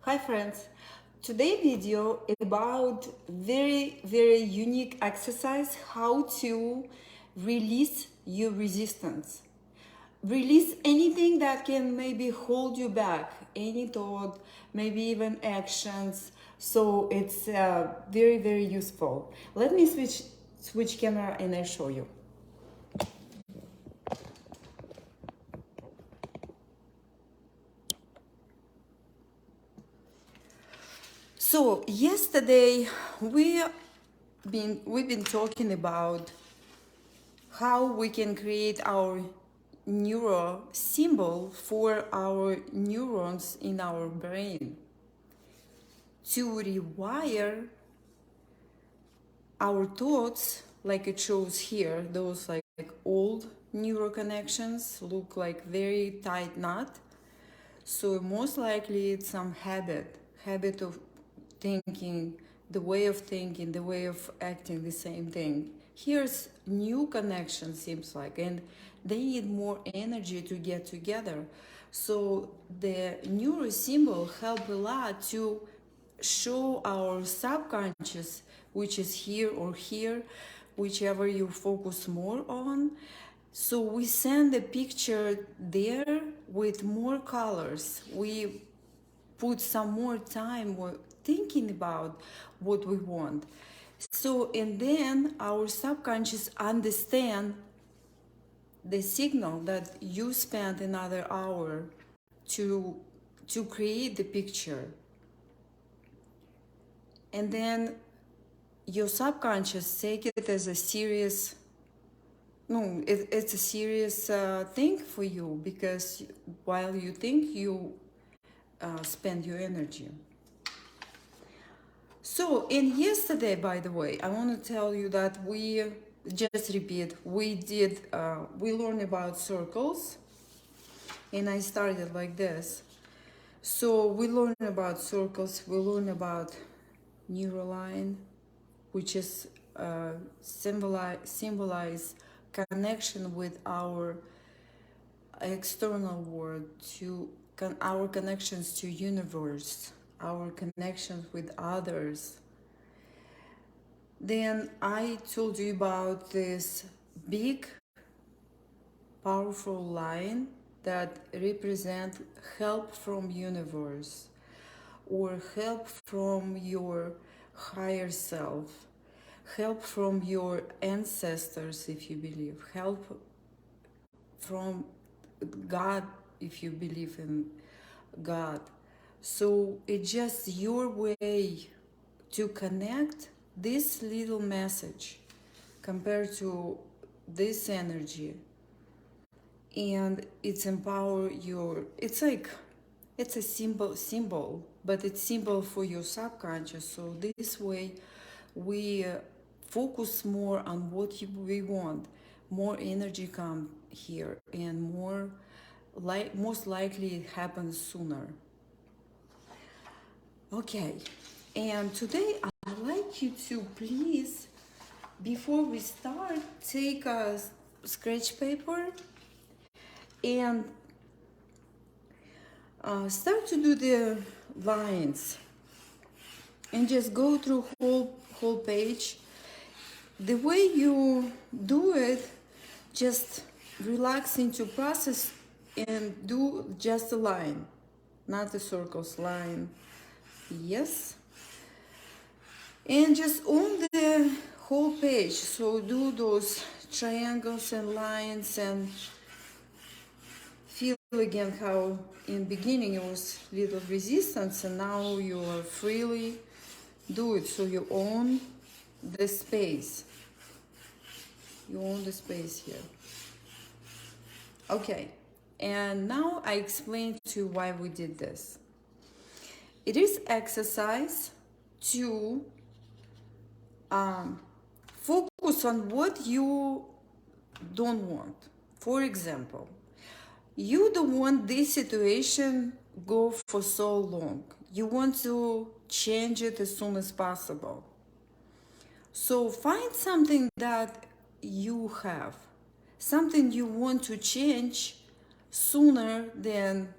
Hi friends, today video is about very unique exercise how to release your resistance. Release anything that can maybe hold you back, any thought, maybe even actions. So it's very useful. Let me switch camera and I show you. So yesterday we've been talking about how we can create our neuro symbol for our neurons in our brain to rewire our thoughts, like it shows here. Those like old neural connections look like very tight knot. So most likely it's some habit of thinking, the way of thinking, the way of acting, the same thing. Here's new connection, seems like, and they need more energy to get together. So the neuro symbol help a lot to show our subconscious, which is here or here, whichever you focus more on. So we send a picture there with more colors. We put some more time thinking about what we want. So, and then our subconscious understand the signal that you spent another hour to create the picture. And then your subconscious take it as a serious, no, it's a serious thing for you, because while you think, you spend your energy. So, and yesterday, by the way, I want to tell you that we just repeat. We learned about circles, and I started like this. So we learn about circles. We learn about neuroline, which is symbolize connection with our external world, to our connections to universe, our connections with others. Then I told you about this big powerful line that represent help from universe, or help from your higher self, help from your ancestors if you believe, help from God if you believe in God. So it's just your way to connect this little message compared to this energy, and it's empower your, it's like, it's a symbol, but it's symbol for your subconscious. So this way we focus more on what we want, more energy come here, and more most likely it happens sooner. Okay, and today I'd like you to please, before we start, take a scratch paper and start to do the lines, and just go through whole page. The way you do it, just relax into process and do just a line, not the circles, line. Yes. And just on the whole page. So do those triangles and lines, and feel again how in beginning it was little resistance, and now you are freely do it. So you own the space. You own the space here. Okay. And now I explain to you why we did this. It is exercise to focus on what you don't want. For example, you don't want this situation go for so long. You want to change it as soon as possible. So find something that you have, something you want to change sooner than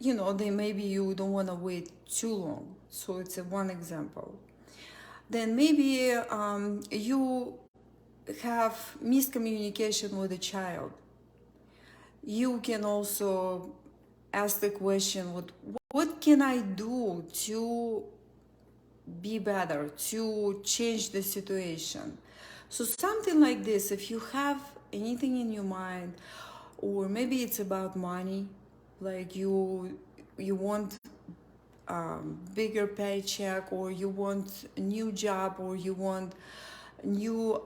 you know, then maybe you don't want to wait too long. So it's a one example. Then maybe you have miscommunication with a child. You can also ask the question, what can I do to be better, to change the situation? So something like this, if you have anything in your mind, or maybe it's about money, like you want bigger paycheck, or you want a new job, or you want a new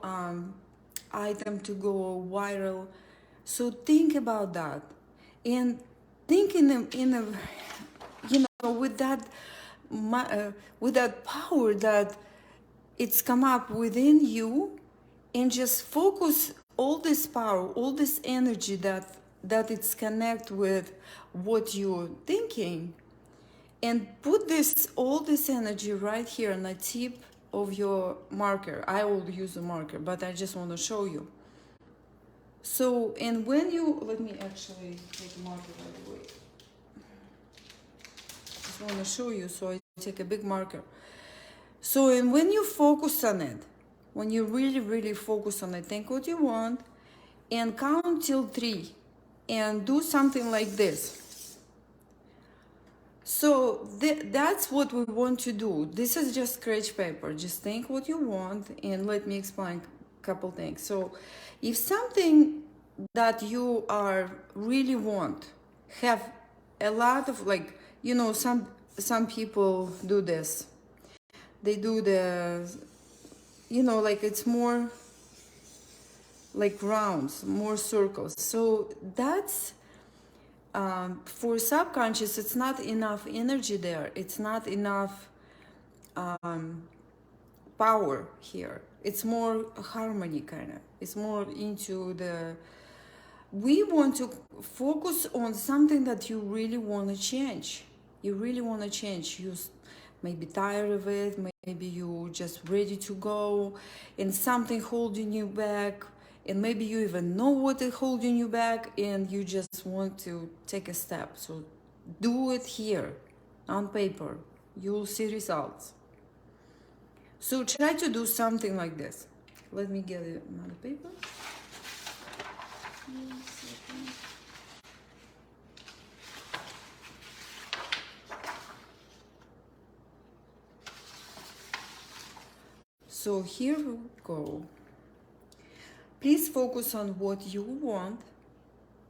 item to go viral. So think about that, and think in a you know, with that power that it's come up within you, and just focus all this power, all this energy that it's connect with what you're thinking, and put this all this energy right here on the tip of your marker. I will use a marker, but I just want to show you. So, and when you, let me actually take a marker right away. Just want to show you, so I take a big marker. So, and when you focus on it, when you really focus on it, think what you want, and count till 3, and do something like this. So that's what we want to do. This is just scratch paper. Just think what you want, and let me explain a couple things. So if something that you are really want have a lot of, like, you know, some people do this. They do the, you know, like it's more like rounds, more circles. So that's for subconscious, it's not enough energy there. It's not enough power here. It's more harmony, kind of. It's more into the. We want to focus on something that you really want to change. You really want to change. You may be tired of it. Maybe you just ready to go, and something holding you back. And maybe you even know what is holding you back, and you just want to take a step. So do it here on paper. You'll see results. So try to do something like this. Let me get another paper. So here we go. Please focus on what you want,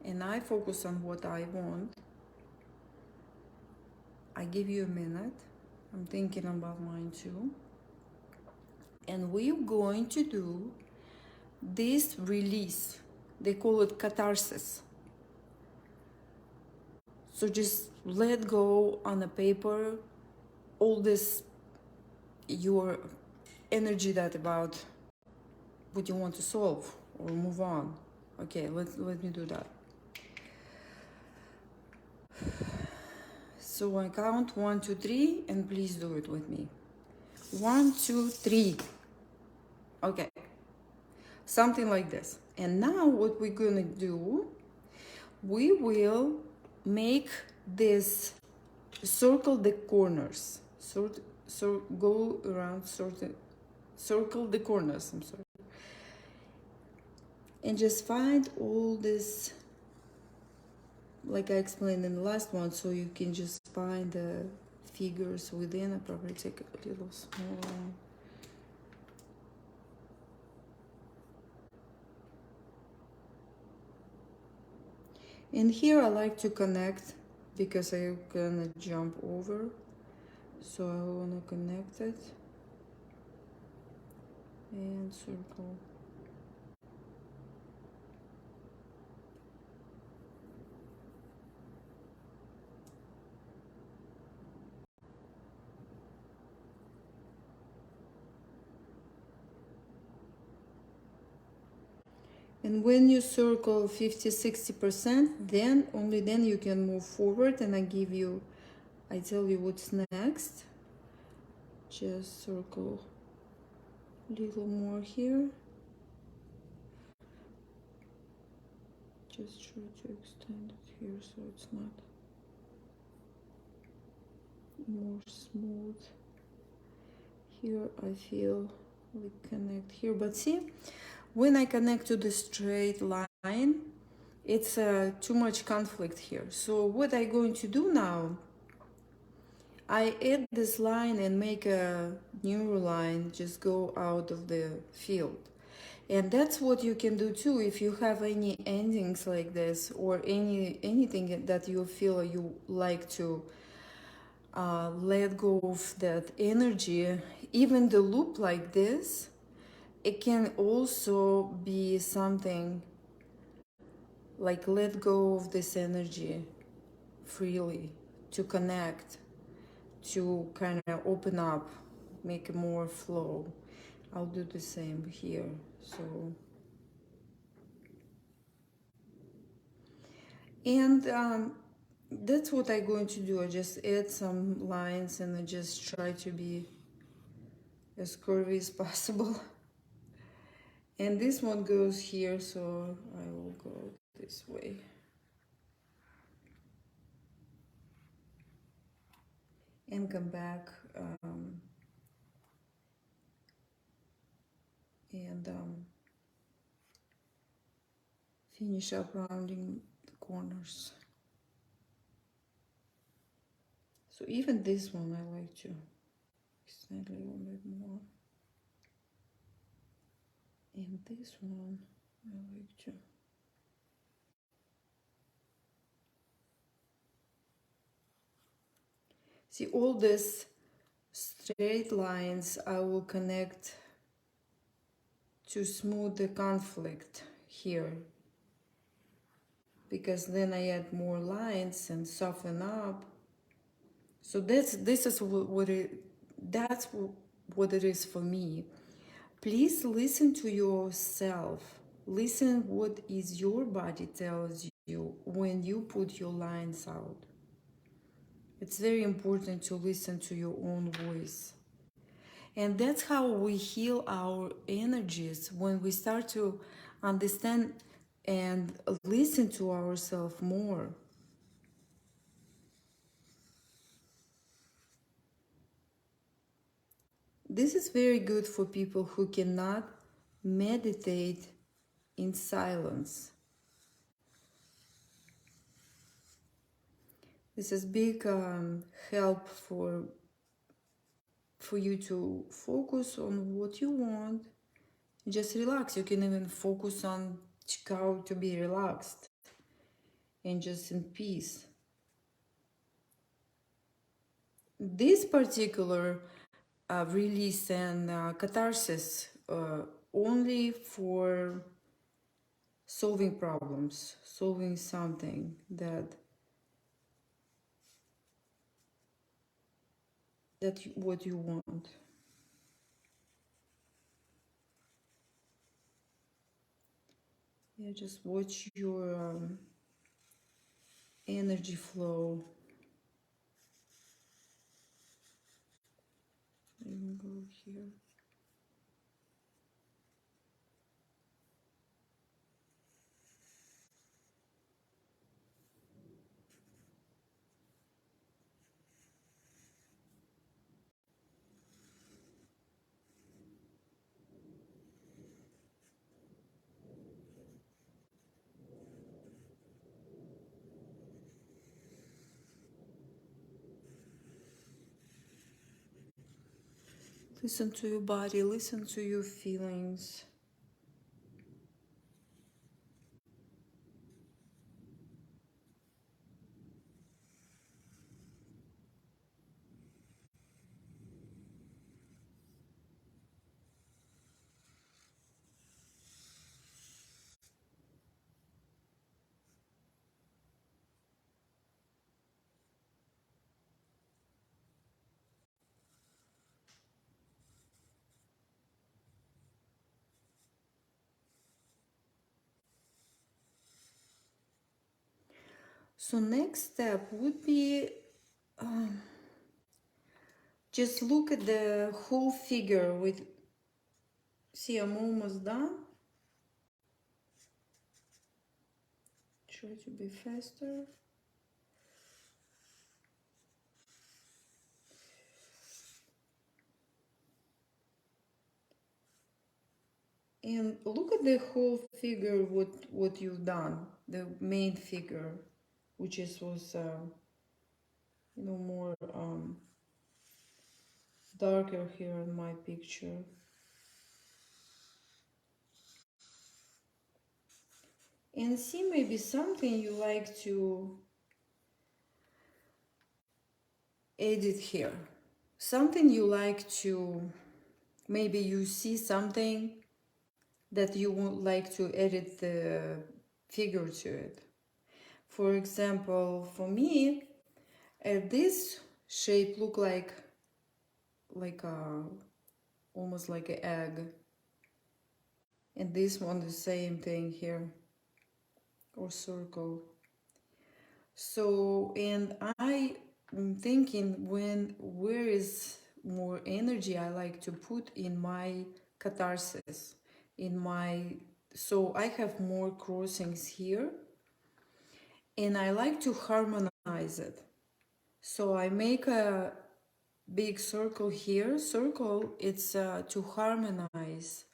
and I focus on what I want. I give you a minute. I'm thinking about mine too. And we're going to do this release. They call it catharsis. So just let go on the paper all this, your energy that about what you want to solve or move on. Okay, let me do that. So I count 1, 2, 3, and please do it with me. 1, 2, 3. Okay, something like this. And now what we're gonna do, we will make this circle the corners. So go around, circle the corners. I'm sorry. And just find all this, like I explained in the last one, so you can just find the figures within. I probably take a little smaller one. And here I like to connect because I'm gonna jump over. So I wanna connect it and circle. And when you circle 50-60%, then only then you can move forward, and I tell you what's next. Just circle a little more here. Just try to extend it here so it's not. more smooth. Here I feel we connect here, but see, when I connect to the straight line, it's too much conflict here. So what I'm going to do now, I add this line and make a new line, just go out of the field. And that's what you can do too if you have any endings like this, or anything that you feel you like to let go of that energy. Even the loop like this, it can also be something like let go of this energy freely, to connect, to kind of open up, make more flow. I'll do the same here. So, and that's what I'm going to do. I just add some lines and I just try to be as curvy as possible. And this one goes here, so I will go this way. And come back and finish up rounding the corners. So even this one I like to extend a little bit more. And this one I like to. See, all these straight lines I will connect to smooth the conflict here, because then I add more lines and soften up. So that's what it is for me. Please listen to yourself. Listen what is your body tells you when you put your lines out. It's very important to listen to your own voice. And that's how we heal our energies, when we start to understand and listen to ourselves more. This is very good for people who cannot meditate in silence. This is big help for you to focus on what you want. Just relax. You can even focus on how to be relaxed and just in peace. This particular release and catharsis only for solving problems, solving something that what you want. Yeah, just watch your energy flow. Even go here. Listen to your body, listen to your feelings. So next step would be just look at the whole figure with, see, I'm almost done. Try to be faster. And look at the whole figure, what you've done, the main figure, which was more darker here in my picture. And see maybe something you like to edit here. Something you like to, maybe you see something that you would like to edit the figure to it. For example, for me, this shape look like a almost like an egg, and this one the same thing here, or circle. So, and I'm thinking where is more energy I like to put in my catharsis, in my, so I have more crossings here, and I like to harmonize it. So I make a big circle here. Circle, it's to harmonize,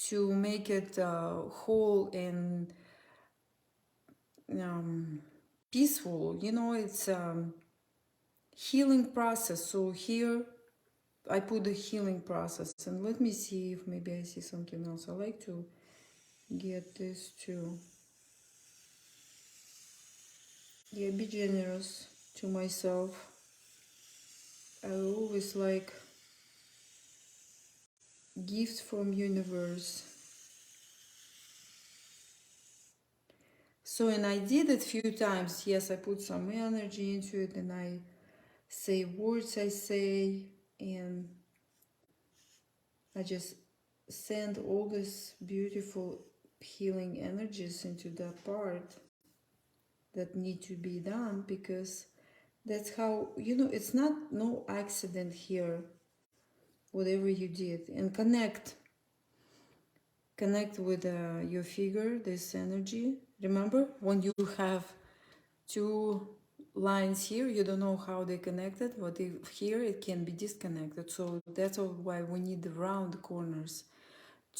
to make it whole and peaceful. It's healing process. So here I put the healing process, and let me see if maybe I see something else. I like to get this too. Yeah, be generous to myself. I always like gifts from universe. So, and I did it few times. Yes, I put some energy into it, and I say words I say, and I just send all this beautiful healing energies into that part that need to be done, because that's how, it's not no accident here, whatever you did. And connect with your figure, this energy. Remember, when you have two lines here, you don't know how they connected, but if here it can be disconnected. So that's why we need the round corners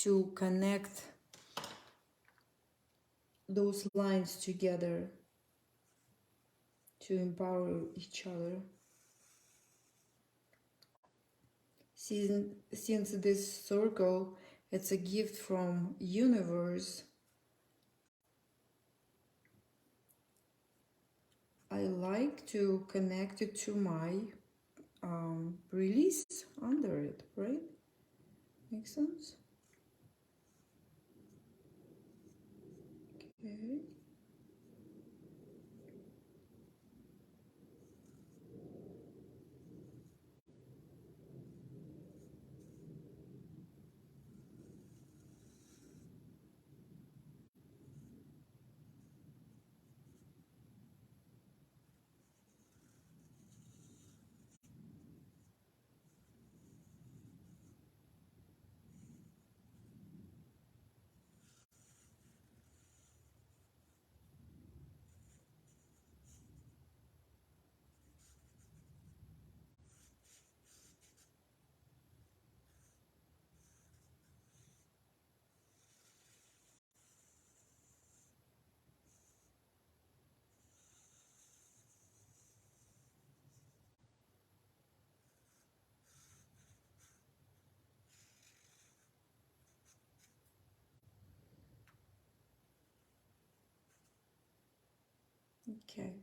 to connect those lines together, to empower each other. Since this circle, it's a gift from universe, I like to connect it to my release under it, right? Makes sense? Okay. Okay.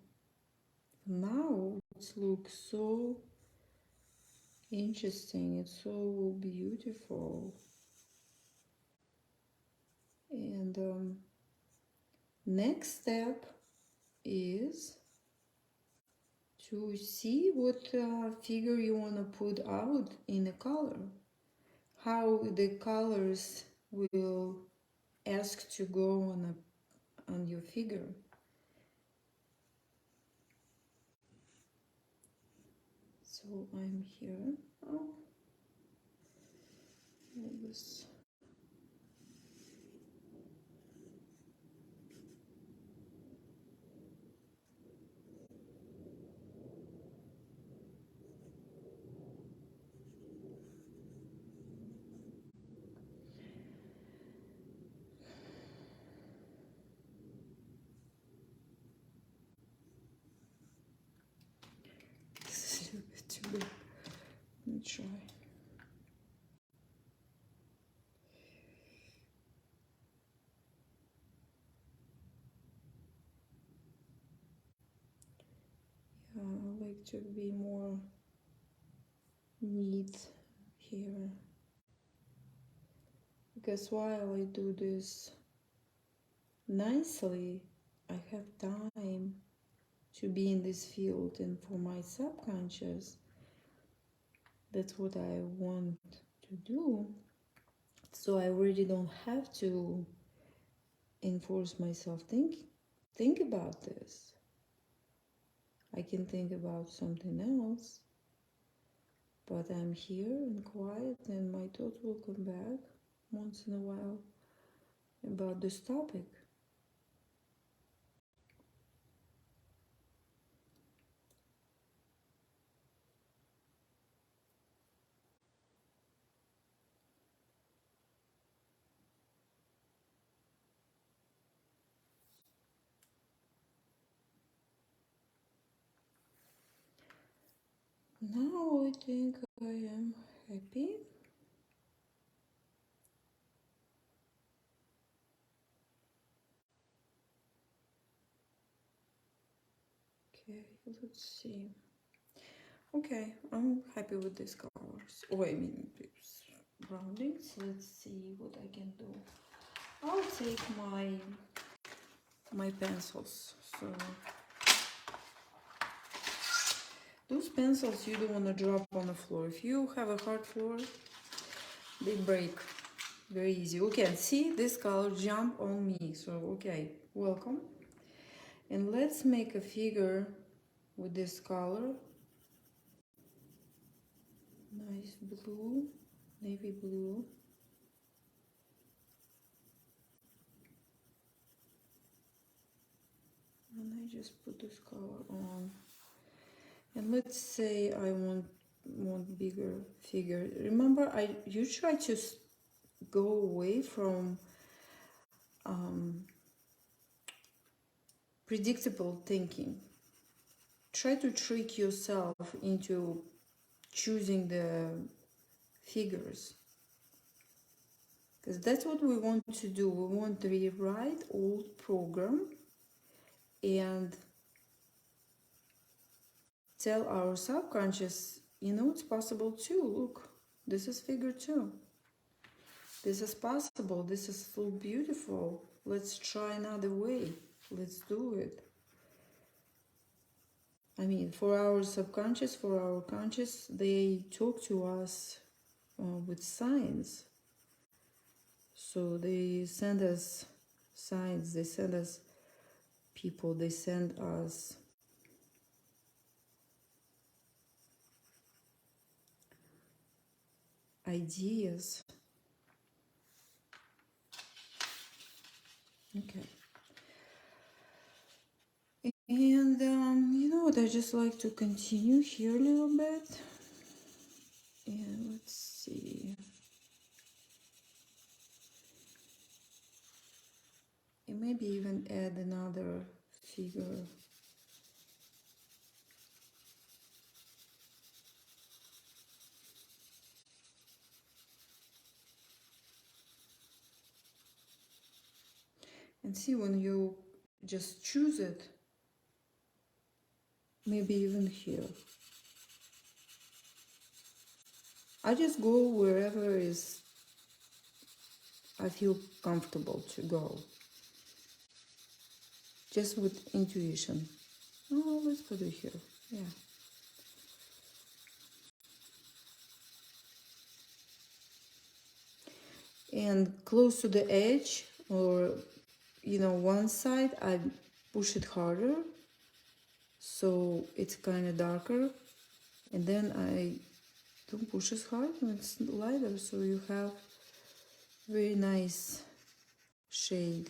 Now it looks so interesting. It's so beautiful. And next step is to see what figure you want to put out in a color. How the colors will ask to go on your figure. So I'm here. Oh, all this. like to be more neat here, because while I do this nicely, I have time to be in this field, and for my subconscious, that's what I want to do. So I really don't have to enforce myself. Think about this. I can think about something else, but I'm here and quiet, and my thoughts will come back once in a while about this topic. Now I think I am happy. Okay, let's see. Okay, I'm happy with these colors. Oh, I mean, roundings. Let's see what I can do. I'll take my pencils. So those pencils you don't want to drop on the floor. If you have a hard floor, they break very easy. Okay, see this color jump on me. So okay, welcome. And let's make a figure with this color. Nice blue, navy blue. And I just put this color on. And let's say I want bigger figure. Remember, you try to go away from predictable thinking. Try to trick yourself into choosing the figures, because that's what we want to do. We want to rewrite old program and tell our subconscious, you know, it's possible too. Look, this is figure 2. This is possible. This is so beautiful. Let's try another way. Let's do it. I mean, for our subconscious, for our conscious, they talk to us with signs. So they send us signs, they send us people, they send us ideas. Okay. And you know what, I just like to continue here a little bit. And let's see. And maybe even add another figure. And see, when you just choose it, maybe even here. I just go wherever is I feel comfortable to go. Just with intuition. Oh, let's put it here. Yeah. And close to the edge, or you know, one side, I push it harder so it's kind of darker, and then I don't push as hard and it's lighter, so you have very nice shade.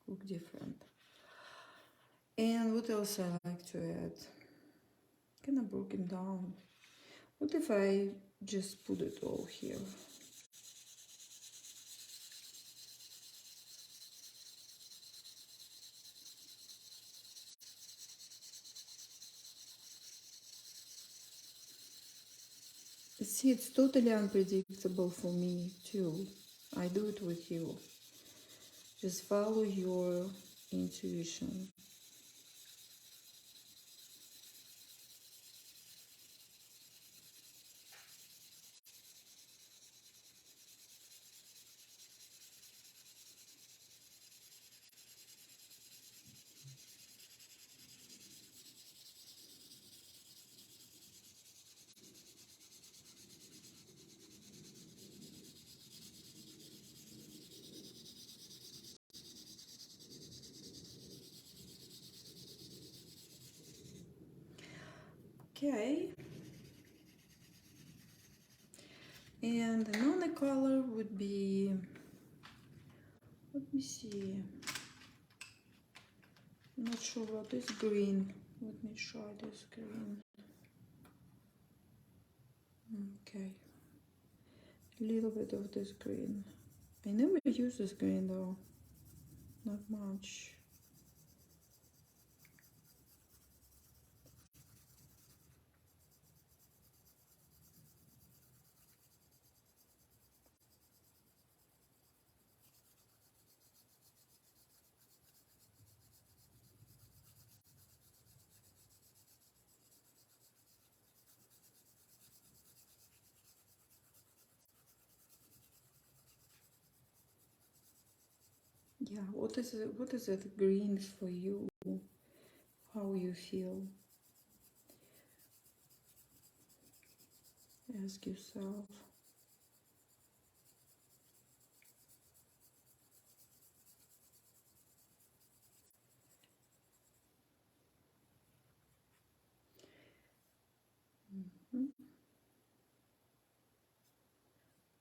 Look different. And what else I like to add? Kind of broken down. What if I just put it all here? See, it's totally unpredictable for me too. I do it with you. Just follow your intuition. Okay. And another color would be, let me see, not sure what is green. Let me try this green. Okay, a little bit of this green. I never use this green though, not much. Yeah, what is it green for you? How you feel? Ask yourself.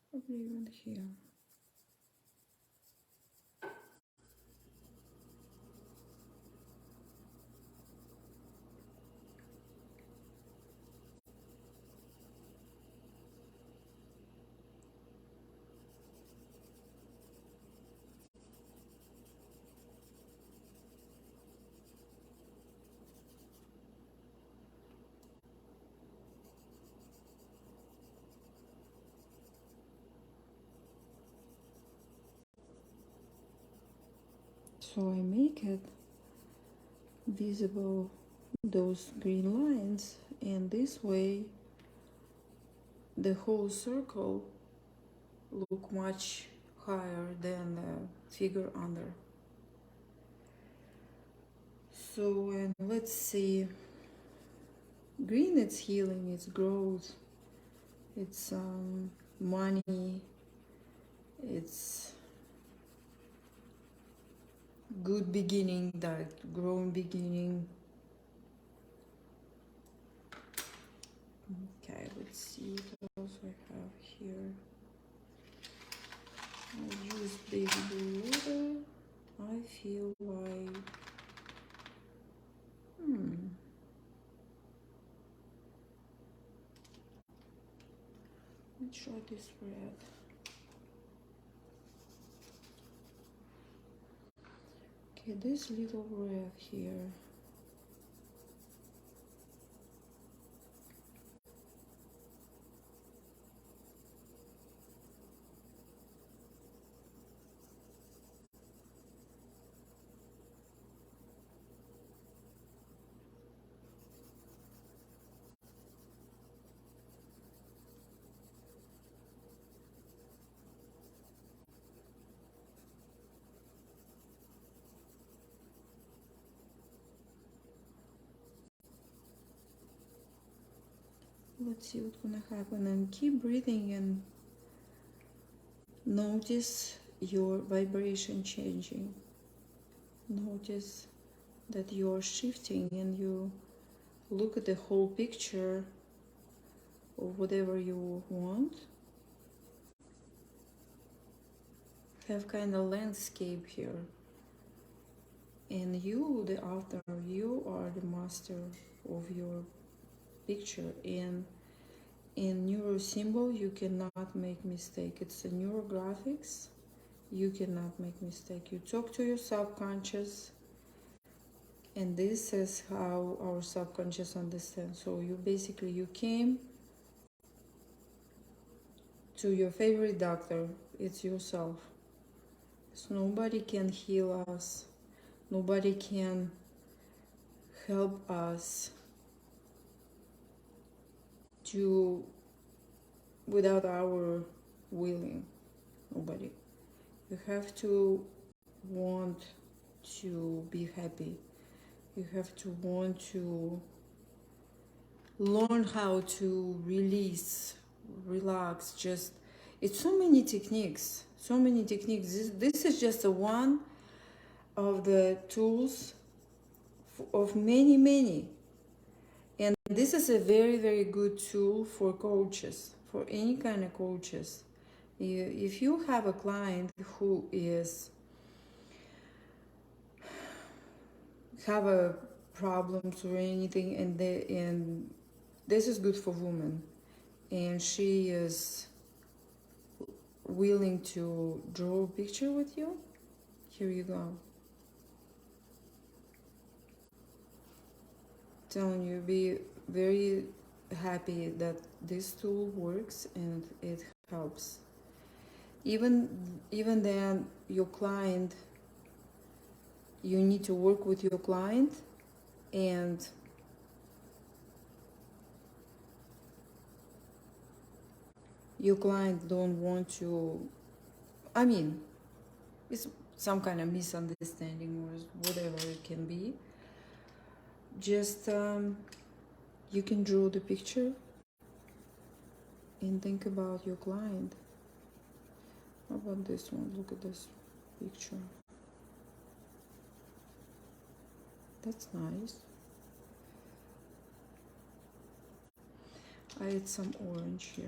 Probably even here. So I make it visible, those green lines, and this way the whole circle look much higher than the figure under. So, and let's see, green, it's healing, it's growth, it's money, it's good beginning, that growing beginning. Okay, let's see what else I have here. I'll use baby blue water. I feel like let's try this red. Okay, this little red here. Let's see what's gonna happen, and keep breathing and notice your vibration changing. Notice that you're shifting and you look at the whole picture of whatever you want. Have kind of landscape here. And you, the author, you are the master of your picture. And in neurosymbol, you cannot make mistake. It's a neurographics. You cannot make mistake. You talk to your subconscious, and this is how our subconscious understands. So you basically, you came to your favorite doctor. It's yourself. So nobody can heal us. Nobody can help us to without our willing. Nobody. You have to want to be happy. You have to want to learn how to release, relax. Just, it's so many techniques. So many techniques. This is just a one of the tools of many. And this is a very, very good tool for coaches, for any kind of coaches. If you have a client who is have a problems or anything, and this is good for women, and she is willing to draw a picture with you, here you go. Telling you, be very happy that this tool works and it helps. Even then, your client, you need to work with your client, and your client don't want to, I mean, it's some kind of misunderstanding or whatever it can be. Just you can draw the picture and think about your client. How about this one? Look at this picture. That's nice. I add some orange here.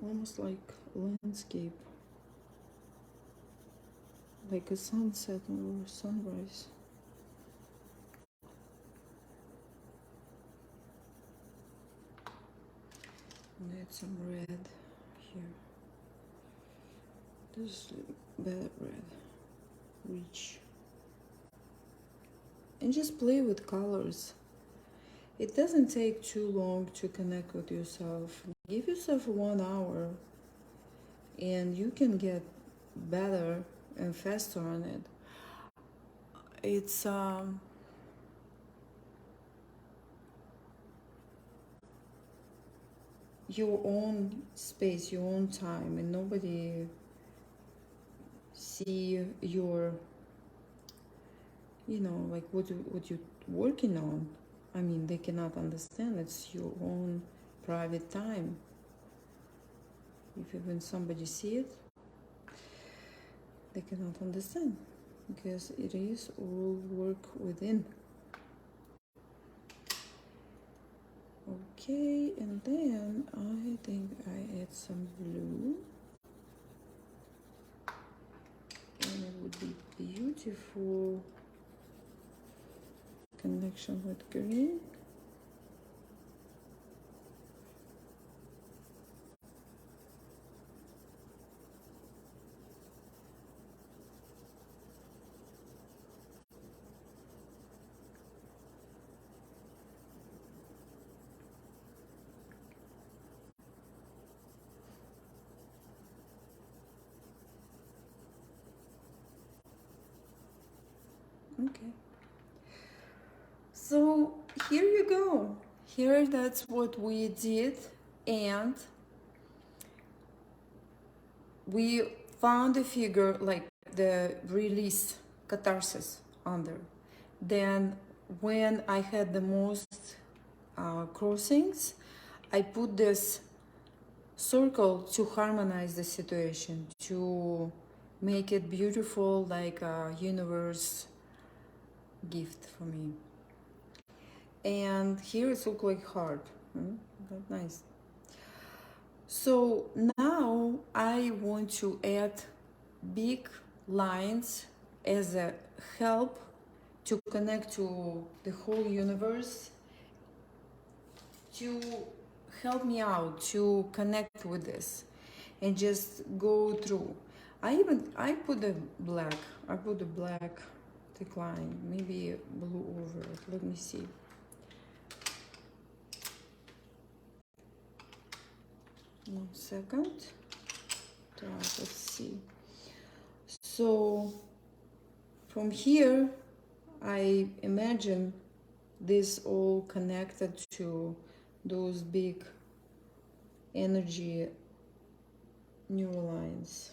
Almost like landscape, like a sunset or sunrise. And add some red here. This is better red, rich. And just play with colors. It doesn't take too long to connect with yourself. Give yourself 1 hour and you can get better and faster on it. It's your own space, your own time, and nobody see your, like what you're working on. I mean, they cannot understand. It's your own private time. If even somebody see it, they cannot understand, because it is all work within. Okay, and then I think I add some blue, and it would be beautiful connection with green. Okay, so here you go. Here, that's what we did, and we found a figure, like the release catharsis under. Then when I had the most crossings, I put this circle to harmonize the situation, to make it beautiful, like a universe gift for me. And here it looks like heart. That's nice. So now I want to add big lines as a help to connect to the whole universe, to help me out to connect with this and just go through. I put a black decline, maybe blue over it. Let me see. One second. Let's see. So from here, I imagine this all connected to those big energy neurolines.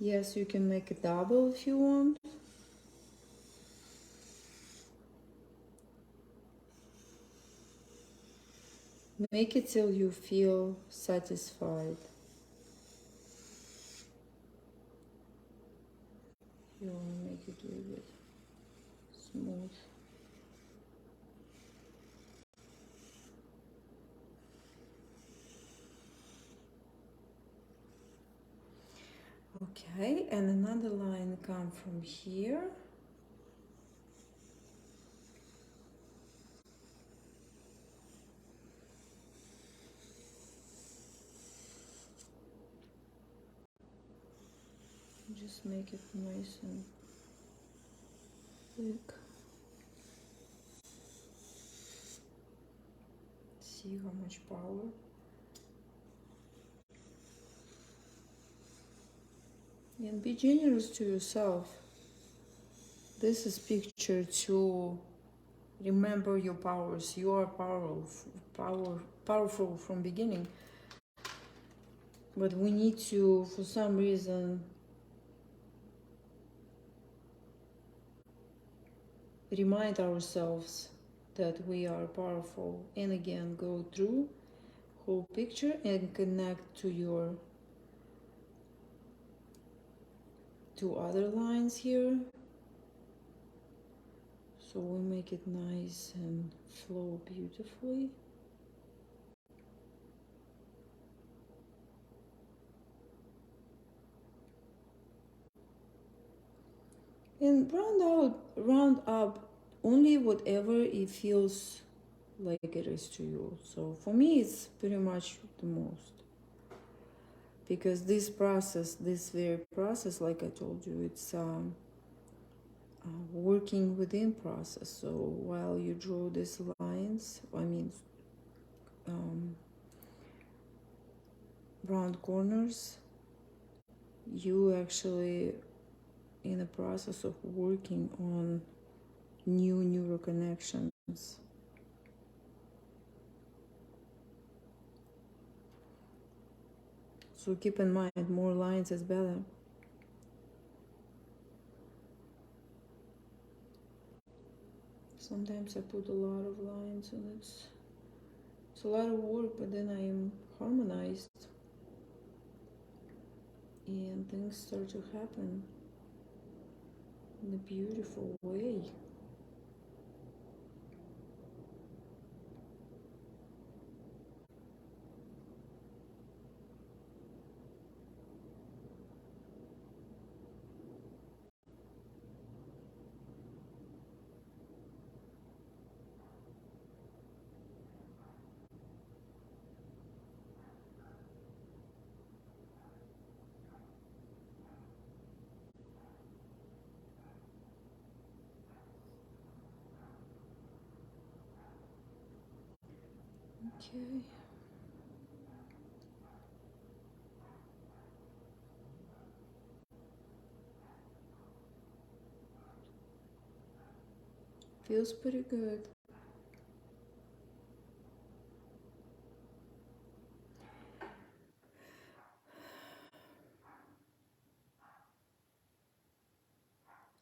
Yes, you can make a double if you want. Make it till you feel satisfied. You want to make it a little bit smooth. Okay, and another line come from here. Just make it nice and thick. See how much power. And be generous to yourself. This is picture to remember your powers. You are powerful from beginning. But we need to, for some reason, remind ourselves that we are powerful. And again, go through whole picture and connect to your two other lines here. So we make it nice and flow beautifully. And round up only whatever it feels like it is to you. So for me, it's pretty much the most. Because this very process, like I told you, it's working within process. So while you draw these lines, round corners, you actually in the process of working on new neural connections. So keep in mind, more lines is better. Sometimes I put a lot of lines and it's a lot of work, but then I am harmonized and things start to happen in a beautiful way. Okay. Feels pretty good.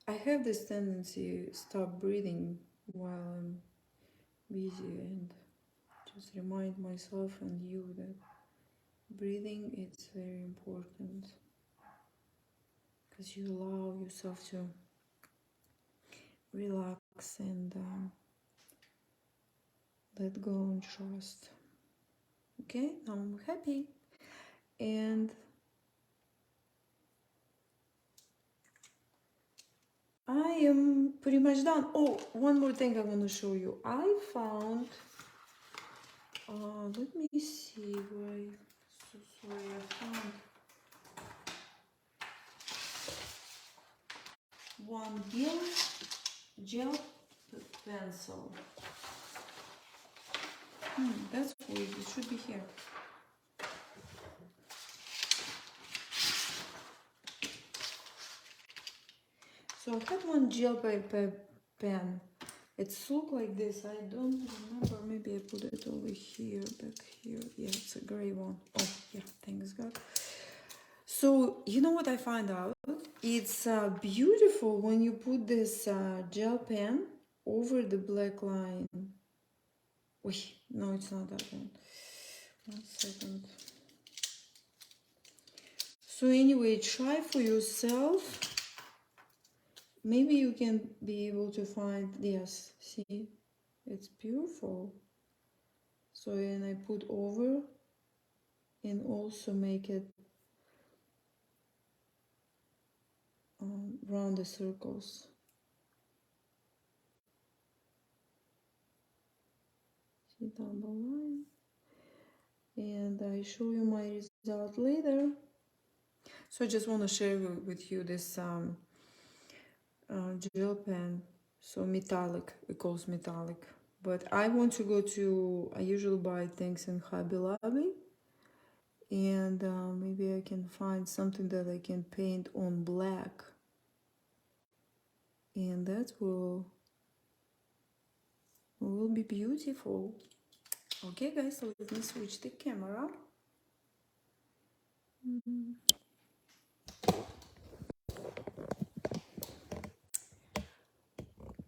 I have this tendency to stop breathing while I'm busy and just remind myself and you that breathing is very important because you allow yourself to relax and let go and trust. Okay, now I'm happy and I am pretty much done. Oh, one more thing I want to show you. I found, let me see where I found one gel pencil. That's weird, it should be here. So I had one gel pen. It's look like this. I don't remember. Maybe I put it over here, back here. Yeah, it's a gray one. Oh, yeah, thanks God. So, you know what I find out? It's beautiful when you put this gel pen over the black line. Wait, no, it's not that one. 1 second. So anyway, try for yourself. Maybe you can be able to find, yes, see, it's beautiful. So, and I put over and also make it round the circles. See double line. And I show you my result later. So I just want to share with you this gel pen. So metallic, it calls metallic. But I want to go to, I usually buy things in Hobby Lobby. And maybe I can find something that I can paint on black. And that will be beautiful. Okay guys, so let me switch the camera.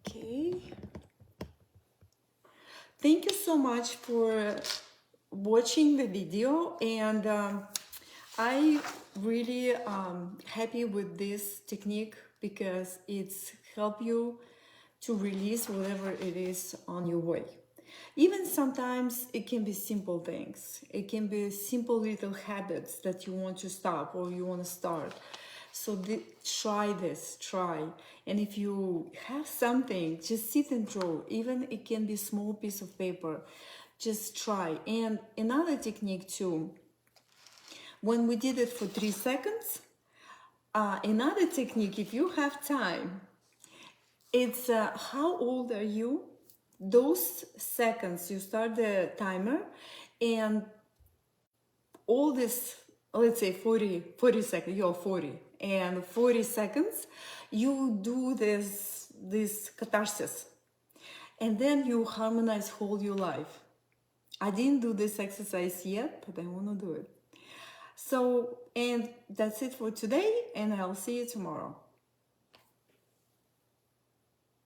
Okay. Thank you so much for watching the video, and I really happy with this technique because it's help you to release whatever it is on your way. Even sometimes it can be simple things. It can be simple little habits that you want to stop or you want to start. So try this, try. And if you have something, just sit and draw. Even it can be a small piece of paper. Just try. And another technique too, when we did it for 3 seconds, another technique, if you have time, it's how old are you? Those seconds, you start the timer, and all this, let's say 40 seconds, you're 40, and 40 seconds, you do this catharsis, and then you harmonize whole your life. I didn't do this exercise yet, but I want to do it. So, and that's it for today, and I'll see you tomorrow.